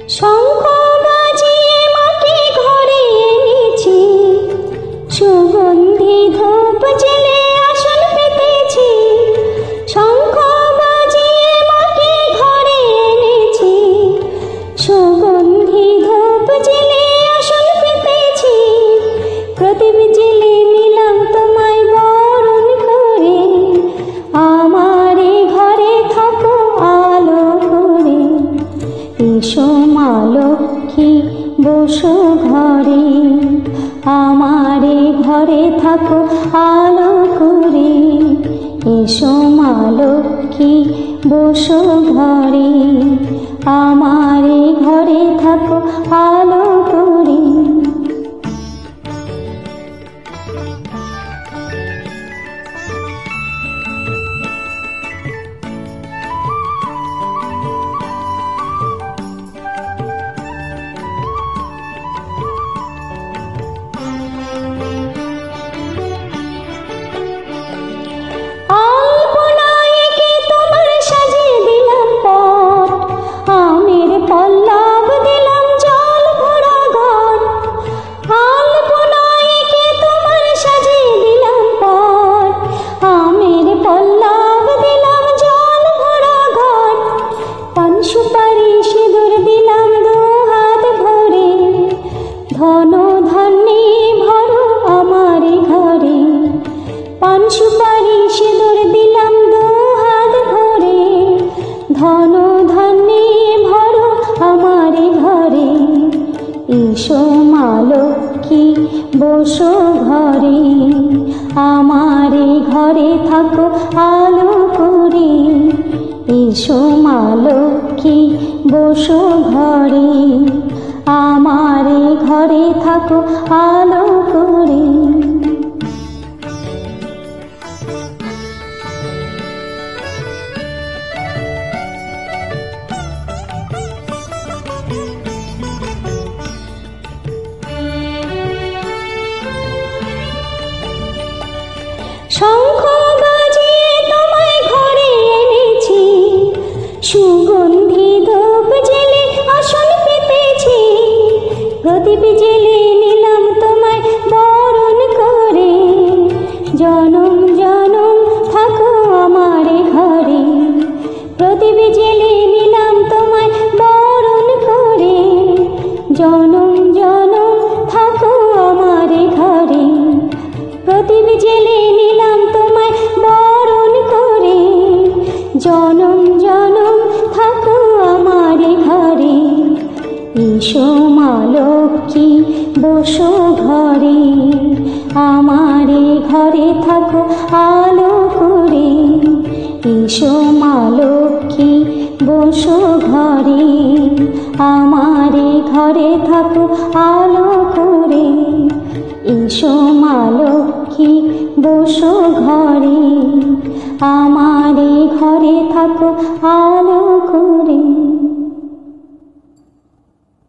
শঙ্খ বাজিয়ে মাকে ঘরে এনেছি, সুগন্ধি ধূপ জেলে আসন পেতেছি। শঙ্খ বাজিয়ে মাকে ঘরে এনেছি, সুগন্ধি ধূপ জেলে আসন পেতেছি। প্রদীপ জেলে নিলাম তোমায় বরণ করে, আমারে ঘরে থাকো আলো করে। এসো মা লক্ষ্মী বসো ঘরে, আমারে ঘরে থাকো আলো করে। এসো মা লক্ষ্মী বসো ঘরে, আমারে ঘরে থাকো আলো করে। সুপারি সিঁদুর দিলাম দু হাত ভরে, ধন ধান্যে ভরো আমার ঘরে। পান সুপারি সিঁদুর দিলাম দু হাত ভরে, ধন ধান্যে ভরো আমার ঘরে। এসো মা লক্ষ্মী বসো ঘরে, আমারে ঘরে থাকো আলো করে। এসো মা লক্ষ্মী বসো ঘরে, আমারে ঘরে থাকো আলো করে। শঙ্খ বাজিয়ে তোমায় ঘরে এনেছি, সুগন্ধি ধূপ জেলে আসন পেতেছি। প্রদীপ জেলে নিলাম তোমায় বরণ করে, জনম জনম থাকো আমার ঘরে। প্রদীপ জেলে নিলাম তোমায় বরণ করে, জনম জনম থাকো আমার ঘরে। প্রদীপ জেলে নিলাম তোমায় বরণ করে, জনম জনম থাকো আমার ঘরে। এসো মা লক্ষ্মী বসো ঘরে, আমারে ঘরে থাকো আলো করে। এসো মা লক্ষ্মী বসো ঘরে, আমারে ঘরে থাকো আলো করে। এসো মা লক্ষ্মী বসো ঘরে, আমার